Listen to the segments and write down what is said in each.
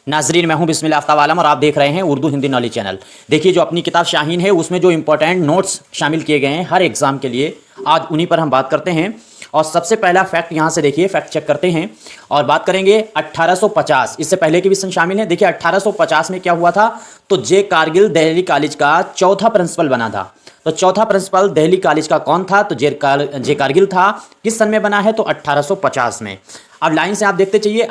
नाजरीन, मैं हूं बिस्मिल्लाह आफ्ताब आलम और आप देख रहे हैं उर्दू हिंदी नॉलेज चैनल। देखिए, जो अपनी किताब शाहीन है उसमें जो इंपॉर्टेंट नोट्स शामिल किए गए हैं हर एग्जाम के लिए, आज उन्हीं पर हम बात करते हैं। और सबसे पहला फैक्ट यहाँ से देखिए, फैक्ट चेक करते हैं और बात करेंगे 1850। इससे पहले के भी सन शामिल हैं। देखिए 1850 में क्या हुआ था, तो जे कारगिल दिल्ली कॉलेज का चौथा प्रिंसिपल बना था। तो चौथा प्रिंसिपल दिल्ली कॉलेज का कौन था, तो जे कारगिल था। किस सन में बना है, तो 1850 में। अब लाइन से आप देखते चाहिए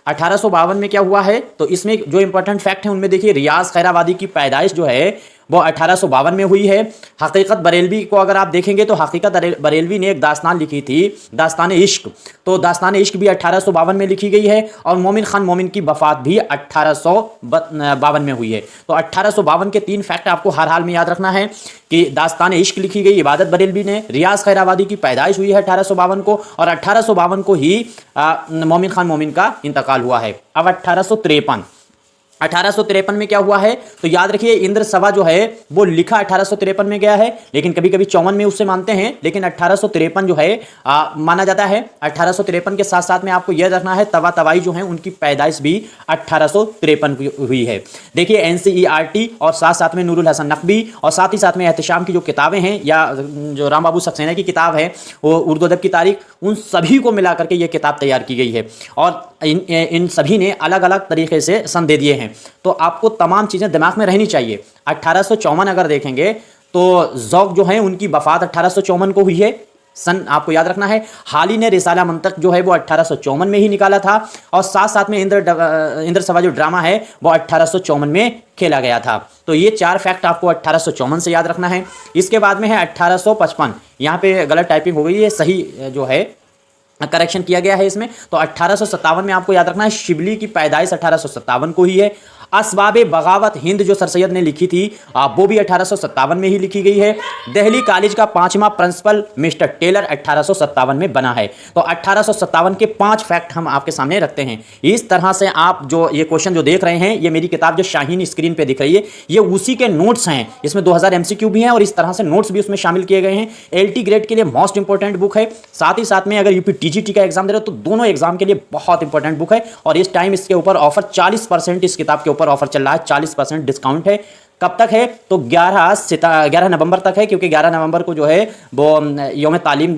1852 में क्या हुआ है, तो इसमें जो इंपॉर्टेंट फैक्ट है उनमें देखिए, रियाज खैराबादी की पैदाइश जो है वो 1852 में हुई है। हकीकत बरेलवी को अगर आप देखेंगे तो हकीकत बरेलवी ने एक दास्तान लिखी थी, दास्तान इश्क। तो दास्तान इश्क भी 1852 में लिखी गई है और मोमिन खान मोमिन की वफात भी 1852 में हुई है। तो 1852 के 3 फैक्ट आपको हर हाल में याद रखना है कि दास्तान इश्क लिखी गई इबादत बरेलवी ने, रियाज खैराबादी की पैदाइश हुई है 1852 को, और 1852 को ही मोमिन खान मोमिन का इंतकाल हुआ है। अब 1853 में क्या हुआ है, तो याद रखिए इंद्र सभा जो है वो लिखा 1853 में गया है, लेकिन कभी कभी 54 में उससे मानते हैं, लेकिन 1853 जो है माना जाता है। 1853 के साथ साथ में आपको यह रखना है तवा तवाई जो है उनकी पैदाइश भी 1853 हुई है। देखिए NCERT और साथ साथ में नूरुल हसन नकवी और साथ ही साथ में एहतशाम की जो किताबें हैं, या जो राम बाबू सक्सेना की किताब है वो उर्दू अदब की तारीख, उन सभी को मिला करके यह किताब तैयार की गई है। और इन सभी ने अलग अलग तरीके से सन दे दिए हैं। तो आपको तमाम चीज़ें दिमाग में रहनी चाहिए। 1854 अगर देखेंगे तो ज़ौक़ जो है उनकी वफ़ात 1854 को हुई है, सन आपको याद रखना है। हाली ने रिसाला मंतक जो है वो 1854 में ही निकाला था, और साथ साथ में इंद्र सभा जो ड्रामा है वो 1854 में खेला गया था। तो ये 4 फैक्ट आपको 1854 से याद रखना है। इसके बाद में है 1855, यहाँ पे गलत टाइपिंग हो गई है, सही जो है करेक्शन किया गया है इसमें। तो 1857 में आपको याद रखना है, शिबली की पैदाइश 1857 को ही है। असबाबे बगावत हिंद जो सर सैयद ने लिखी थी वो भी 1857 में ही लिखी गई है। दिल्ली कॉलेज का 5वां प्रिंसिपल मिस्टर टेलर 1857 में बना है। तो 1857 के 5 फैक्ट हम आपके सामने रखते हैं। इस तरह से आप जो ये क्वेश्चन जो देख रहे हैं, ये मेरी किताब जो शाहीन स्क्रीन पे दिख रही है, ये उसी के नोट्स हैं। इसमें 2000 MCQ भी हैं और इस तरह से नोट्स भी उसमें शामिल किए गए हैं। LT ग्रेड के लिए मोस्ट इंपॉर्टेंट बुक है। साथ ही साथ में अगर UPTGT का एग्जाम दे रहे हो तो दोनों एग्जाम के लिए बहुत इंपॉर्टेंट बुक है। और इस टाइम इसके ऊपर ऑफर 40%, इस किताब के ऊपर ऑफर चल रहा है, 40% डिस्काउंट है। कब तक है, तो 11 नवंबर तक है, क्योंकि 11 नवंबर को जो है वो यौम तालीम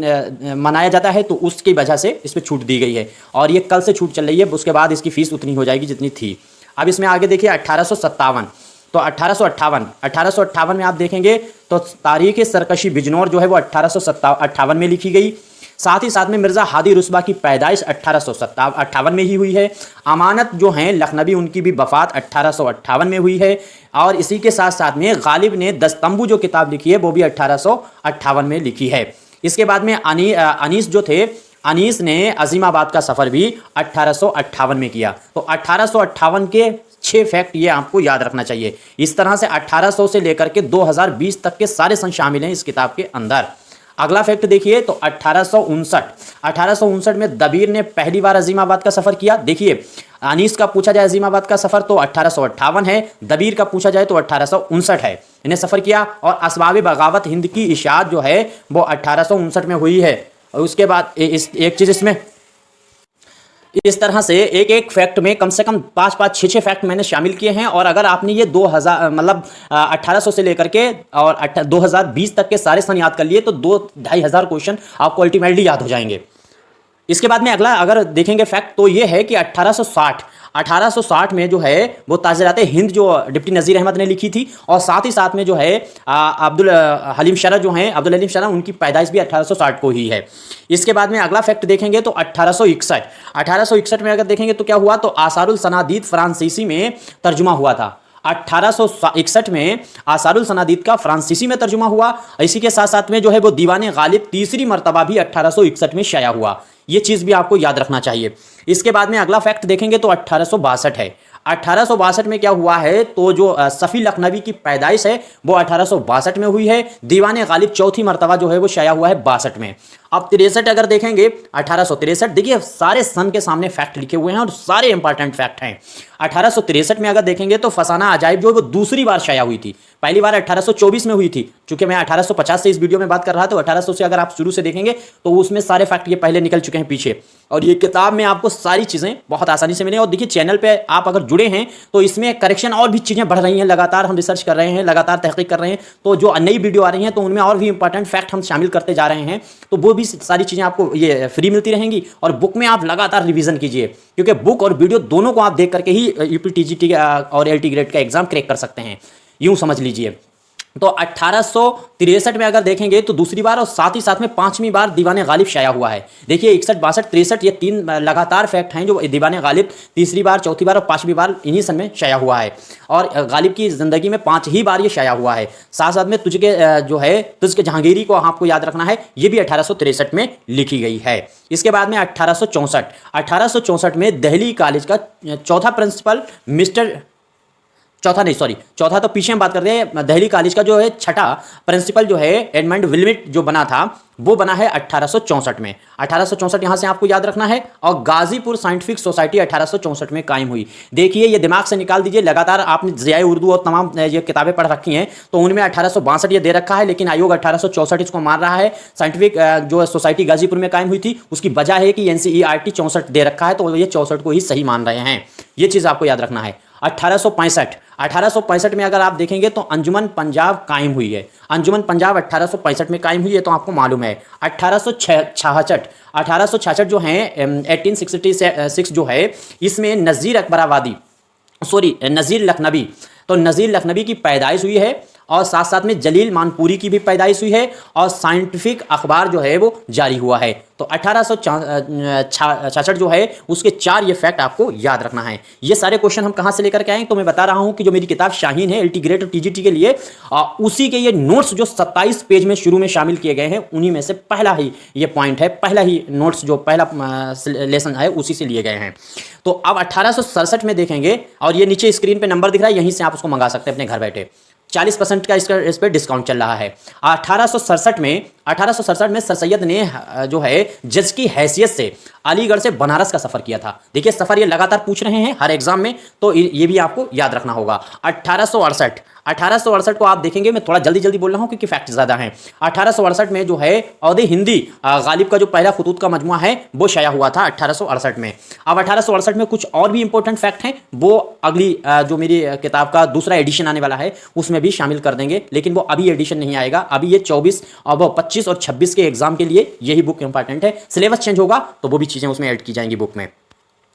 मनाया जाता है, तो उसकी वजह से इस पर छूट दी गई है। और ये कल से छूट चल रही है, उसके बाद इसकी फीस उतनी हो जाएगी जितनी थी। अब इसमें आगे देखिए 1857, तो 1858 में आप देखेंगे तो तारीख सरकशी बिजनौर जो है वो 1858 में लिखी गई। साथ ही साथ में मिर्ज़ा हादी रुस्बा की पैदाइश 1858 में ही हुई है। अमानत जो हैं लखनवी, उनकी भी वफ़ात 1858 में हुई है। और इसी के साथ साथ में गालिब ने दस्तंबू जो किताब लिखी है वो भी 1858 में लिखी है। इसके बाद में अनीस जो थे, अनीस ने अजीमाबाद का सफ़र भी 1858 में किया। तो 1858 के 6 फैक्ट ये आपको याद रखना चाहिए। इस तरह से 1800 से लेकर के 2020 तक के सारे सन शामिल हैं इस किताब के अंदर। अगला फैक्ट देखिए, तो 1859 में दबीर ने पहली बार अजीमाबाद का सफ़र किया। देखिए अनीस का पूछा जाए अजीमाबाद का सफ़र तो 1858 है, दबीर का पूछा जाए तो 1859 है। इन्हें सफ़र किया। और असबाब बगावत हिंद की इशाअत जो है वो 1859 में हुई है। और उसके बाद एक चीज़ इसमें, इस तरह से एक एक फैक्ट में कम से कम 5-5, 6-6 फैक्ट मैंने शामिल किए हैं। और अगर आपने ये 2000 मतलब 1800 से लेकर के और 2020 तक के सारे सन याद कर लिए तो 2-2.5 हज़ार क्वेश्चन आपको अल्टीमेटली याद हो जाएंगे। इसके बाद में अगला अगर देखेंगे फैक्ट तो ये है कि 1860 में जो है वो ताज़राते हिंद जो डिप्टी नज़ीर अहमद ने लिखी थी। और साथ ही साथ में जो है अब्दुल हलीम शरह जो हैं, अब्दुल हलीम शरह, उनकी पैदाइश भी 1860 को ही है। इसके बाद में अगला फैक्ट देखेंगे तो 1861 में अगर देखेंगे तो क्या हुआ, तो आसारुल सनादीद फ्रांसीसी में तर्जुमा हुआ था। 1861 में आसारुल सनादीद का फ्रांसीसी में तर्जुमा हुआ। इसी के साथ साथ में जो है वो दीवाने गालिब तीसरी मरतबा भी 1861 में शाया हुआ। ये चीज़ भी आपको याद रखना चाहिए। इसके बाद में अगला फैक्ट देखेंगे तो 1862 है। 1862 में क्या हुआ है, तो जो सफ़ी लखनवी की पैदाइश है वो 1862 में हुई है। दीवाने गालिब चौथी मरतबा जो है वो शाया हुआ है 62 में। अब 63 अगर देखेंगे 1863, देखिए सारे सन के सामने फैक्ट लिखे हुए हैं और सारे इंपॉर्टेंट फैक्ट हैं। 1863 में अगर देखेंगे तो फसाना अजाइब जो है वो दूसरी बार शाया हुई थी। पहली बार 1824 में हुई थी। चूंकि मैं 1850 से इस वीडियो में बात कर रहा था, तो 1800 से अगर आप शुरू से देखेंगे तो उसमें सारे फैक्ट ये पहले निकल चुके हैं पीछे, और ये किताब में आपको सारी चीज़ें बहुत आसानी से मिले। और देखिए चैनल पे आप अगर जुड़े हैं तो इसमें करेक्शन और भी चीज़ें बढ़ रही हैं, लगातार हम रिसर्च कर रहे हैं, लगातार तहकीक कर रहे हैं, तो जो नई वीडियो आ रही हैं तो उनमें और भी इंपॉर्टेंट फैक्ट हम शामिल करते जा रहे हैं, तो वो भी सारी चीज़ें आपको ये फ्री मिलती रहेंगी। और बुक में आप लगातार रिवीजन कीजिए, क्योंकि बुक और वीडियो दोनों को आप देख करके ही यूपी टीजीटी और एलटी ग्रेड का एग्जाम क्रैक कर सकते हैं, यूं समझ लीजिए। तो 1863 में अगर देखेंगे तो दूसरी बार और साथ ही साथ में पांचवी बार दीवाने गालिब शाया हुआ है। देखिए 61, 62, 63 ये तीन लगातार फैक्ट हैं जो दीवाने गालिब तीसरी बार, चौथी बार और पांचवी बार इन्हीं सन में शाया हुआ है। और गालिब की ज़िंदगी में 5 ही बार ये शाया हुआ है। साथ साथ में तुझके जहांगीरी को आपको याद रखना है, ये भी 1863 में लिखी गई है। इसके बाद में 1864 में दिल्ली कॉलेज का चौथा प्रिंसिपल चौथा तो पीछे हम बात करते हैं। दिल्ली कॉलेज का जो है छठा प्रिंसिपल जो है एडमंड विल्मिट जो बना था, वो बना है 1864 में। 1864 यहां से आपको याद रखना है। और गाजीपुर साइंटिफिक सोसाइटी 1864 में कायम हुई। देखिए ये दिमाग से निकाल दीजिए, लगातार आपने ज़ियाए उर्दू और तमाम ये किताबें पढ़ रखी हैं, तो उनमें 1862 ये दे रखा है, लेकिन आयोग 1864 इसको मान रहा है। साइंटिफिक जो सोसाइटी गाजीपुर में कायम हुई थी, उसकी वजह है कि NCERT 64 दे रखा है, तो ये 64 को ही सही मान रहे हैं। ये चीज़ आपको याद रखना है। 1865 में अगर आप देखेंगे तो अंजुमन पंजाब कायम हुई है। अंजुमन पंजाब 1865 में कायम हुई है, तो आपको मालूम है। 1866 जो है 1866 जो है, इसमें नज़ीर लखनवी, तो नज़ीर लखनवी की पैदाइश हुई है। और साथ साथ में जलील मानपुरी की भी पैदाइश हुई है, और साइंटिफिक अखबार जो है वो जारी हुआ है। तो 1866 जो है उसके 4 ये फैक्ट आपको याद रखना है। ये सारे क्वेश्चन हम कहाँ से लेकर के आए, तो मैं बता रहा हूँ कि जो मेरी किताब शाहीन है एलटी ग्रेड और टीजीटी के लिए, उसी के ये नोट्स जो 27 पेज में शुरू में शामिल किए गए हैं, उन्हीं में से पहला ही ये पॉइंट है, पहला ही नोट्स जो पहला लेसन है उसी से लिए गए हैं। तो अब 1867 में देखेंगे, और ये नीचे स्क्रीन पर नंबर दिख रहा है, यहीं से आप उसको मंगा सकते हैं अपने घर बैठे। 40% का इस पर डिस्काउंट चल रहा है। 1867 में सर सैयद ने जो है जज की हैसियत से अलीगढ़ से बनारस का सफ़र किया था। देखिए सफ़र ये लगातार पूछ रहे हैं हर एग्जाम में, तो ये भी आपको याद रखना होगा। 1868 को आप देखेंगे, मैं थोड़ा जल्दी बोल रहा हूँ क्योंकि फैक्ट ज़्यादा हैं। 1868 में जो है औदे हिंदी गालिब का जो पहला खुतूत का मजमुआ है वो शाया हुआ था 1868 में। अब 1868 में कुछ और भी इंपॉर्टेंट फैक्ट हैं, वो अगली जो मेरी किताब का दूसरा एडिशन आने वाला है उसमें भी शामिल कर देंगे, लेकिन वो अभी एडिशन नहीं आएगा। अभी ये 24 और 25 और 26 के एग्जाम के लिए यही बुक इंपॉर्टेंट है। सिलेबस चेंज होगा तो वो भी चीज़ें उसमें ऐड की जाएंगी बुक में।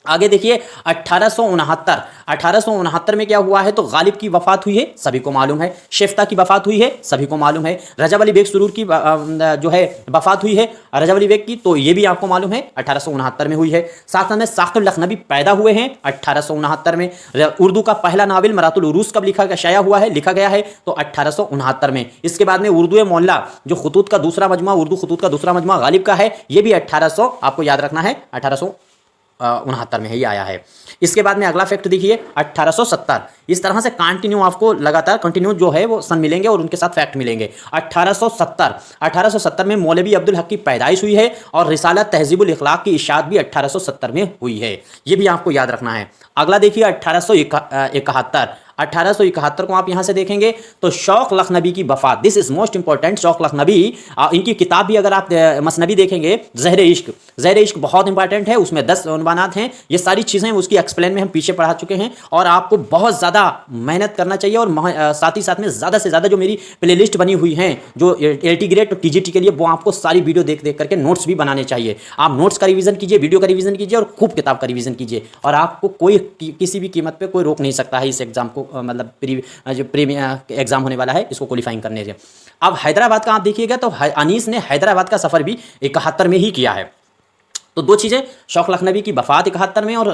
आगे देखिए 1869 में क्या हुआ है, तो गालिब की वफात हुई है, सभी को मालूम है। शेफ्ता की वफात हुई है, सभी को मालूम है। रजब अली बेग सुरूर की जो है वफात हुई है, रजब अली बेग की, तो ये भी आपको मालूम है 1869 में हुई है। साथ में साकिब लखनवी पैदा हुए हैं 1869 में। उर्दू का पहला नावल मरातुल उरूस कब लिखा गया है, तो 1869 में। इसके बाद में उर्दू मोहल्ला जो खुतूत का दूसरा मजमुआ गालिब का है, ये भी 1800 आपको याद रखना है 1869 में ही आया है। इसके बाद में अगला फैक्ट देखिए 1870। इस तरह से आपको लगातार कंटिन्यू जो है वो सन मिलेंगे और उनके साथ फैक्ट मिलेंगे। 1870 में मौलवी अब्दुल हक की पैदाइश हुई है, और रिसाला तहजीबुल इखलाक की इशाअत भी 1870 में हुई है। ये भी आपको याद रखना है। अगला देखिए 1871 को आप यहां से देखेंगे तो शौक लखनवी की वफात, दिस इज मोस्ट इंपॉर्टेंट। शौक लखनवी, इनकी किताब भी अगर आप मसनवी देखेंगे, ज़हर इश्क बहुत इंपॉर्टेंट है, उसमें 10 उन्वानात हैं। ये सारी चीज़ें उसकी एक्सप्लेन में हम पीछे पढ़ा चुके हैं, और आपको बहुत ज़्यादा मेहनत करना चाहिए। और साथ ही साथ में ज़्यादा से ज़्यादा जो मेरी प्ले लिस्ट बनी हुई हैं जो एलटी ग्रेड और टीजीटी के लिए, वो आपको सारी वीडियो देख करके नोट्स भी बनाने चाहिए। आप नोट्स का रिवीजन कीजिए, वीडियो का रिवीजन कीजिए, और खूब किताब का रिवीजन कीजिए, और आपको कोई किसी भी कीमत पर कोई रोक नहीं सकता है इस एग्जाम को, मतलब जो प्रीमियर एग्जाम होने वाला है इसको क्वालिफाइंग करने से। अब हैदराबाद का आप देखिएगा तो अनीस ने हैदराबाद का सफ़र भी 71 में ही किया है। तो दो चीज़ें, शौक लखनवी की वफात 71 में, और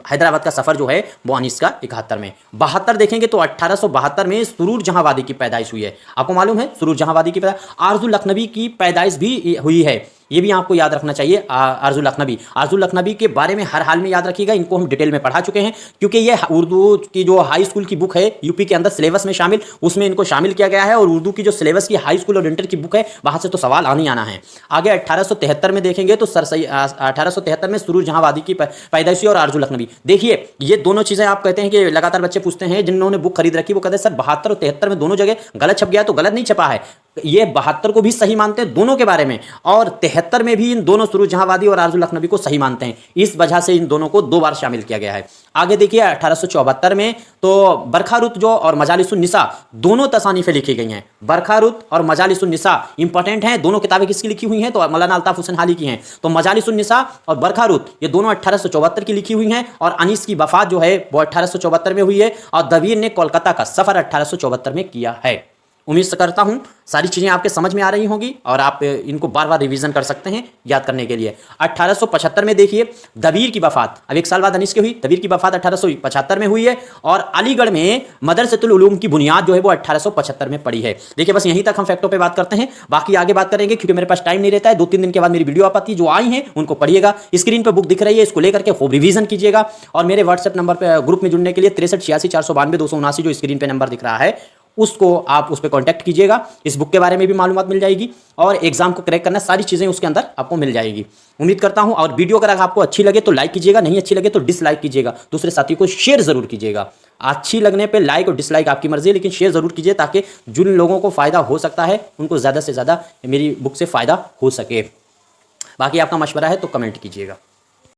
हैदराबाद का सफ़र जो है वो अनीस का 71 में। 72 देखेंगे तो 1872 में सुरूर जहांवादी की पैदाइश हुई है। आपको मालूम है सुरूर जहांवादी की पैदाइश। आरजू लखनवी की पैदाइश भी हुई है ये भी आपको याद रखना चाहिए। अर्जुल लखनवी, अर्जुल लखनवी के बारे में हर हाल में याद रखिएगा, इनको हम डिटेल में पढ़ा चुके हैं क्योंकि ये उर्दू की जो हाई स्कूल की बुक है यूपी के अंदर सिलेबस में शामिल, उसमें इनको शामिल किया गया है और उर्दू की जो सिलेबस की हाई स्कूल और इंटर की बुक है वहां से तो सवाल आने आना है। आगे 1873 में देखेंगे तो सर 1873 में सुरूर जहांवादी की पैदाइश और अर्जुल लखनवी। देखिए ये दोनों चीजें आप कहते हैं कि लगातार बच्चे पूछते हैं जिन्होंने बुक खरीद रखी, वो कहते हैं सर 72 और 73 में दोनों जगह गलत छप गया, तो गलत नहीं छपा है, ये 72 को भी सही मानते हैं दोनों के बारे में और 73 में भी इन दोनों सुरूर जहांवादी और अर्जुल लखनवी को सही मानते हैं। इस वजह से इन दोनों को 2 बार शामिल किया गया है। आगे देखिए 1874 में तो बरखारुत जो और मजालिसुन निसा दोनों तसानीफें लिखी गई हैं। बरखारुत और मजालिसुन निसा इंपॉर्टेंट हैं, दोनों किताबें किसकी लिखी हुई हैं तो मौलाना अल्ताफ हुसैन हाली की हैं। तो मजालिसुन निसा और बरखारुत ये दोनों 1874 की लिखी हुई हैं और अनीस की वफात जो है वो 1874 में हुई है और दवीर ने कोलकाता का सफर 1874 में किया है। उम्मीद करता हूं सारी चीजें आपके समझ में आ रही होंगी और आप इनको बार बार रिवीजन कर सकते हैं याद करने के लिए। 1875 में देखिए दवीर की वफात, अब 1 साल बाद अनीस की हुई, दवीर की वफात 1875 में हुई है और अलीगढ़ में मदरसतुल उलूम की बुनियाद जो है वो 1875 में पड़ी है। देखिए बस यहीं तक हम फैक्टों पे बात करते हैं, बाकी आगे बात करेंगे क्योंकि मेरे पास टाइम नहीं रहता है। 2-3 दिन के बाद मेरी वीडियो आ पाती है, जो आई है उनको पढ़िएगा। स्क्रीन पर बुक दिख रही है, इसको लेकर के खूब रिवीजन कीजिएगा और मेरे व्हाट्सएप नंबर पर ग्रुप में जुड़ने के लिए 638642 जो स्क्रीन पर नंबर दिख रहा है उसको आप उस पर कॉन्टैक्ट कीजिएगा। इस बुक के बारे में भी मालूमात मिल जाएगी और एग्जाम को क्रैक करना सारी चीज़ें उसके अंदर आपको मिल जाएगी। उम्मीद करता हूं और वीडियो अगर आपको अच्छी लगे तो लाइक कीजिएगा, नहीं अच्छी लगे तो डिसलाइक कीजिएगा, दूसरे साथी को शेयर जरूर कीजिएगा। अच्छी लगने पे लाइक और डिसलाइक आपकी मर्जी है, लेकिन शेयर जरूर कीजिए ताकि जिन लोगों को फायदा हो सकता है उनको ज़्यादा से ज़्यादा मेरी बुक से फ़ायदा हो सके। बाकी आपका मशवरा है तो कमेंट कीजिएगा।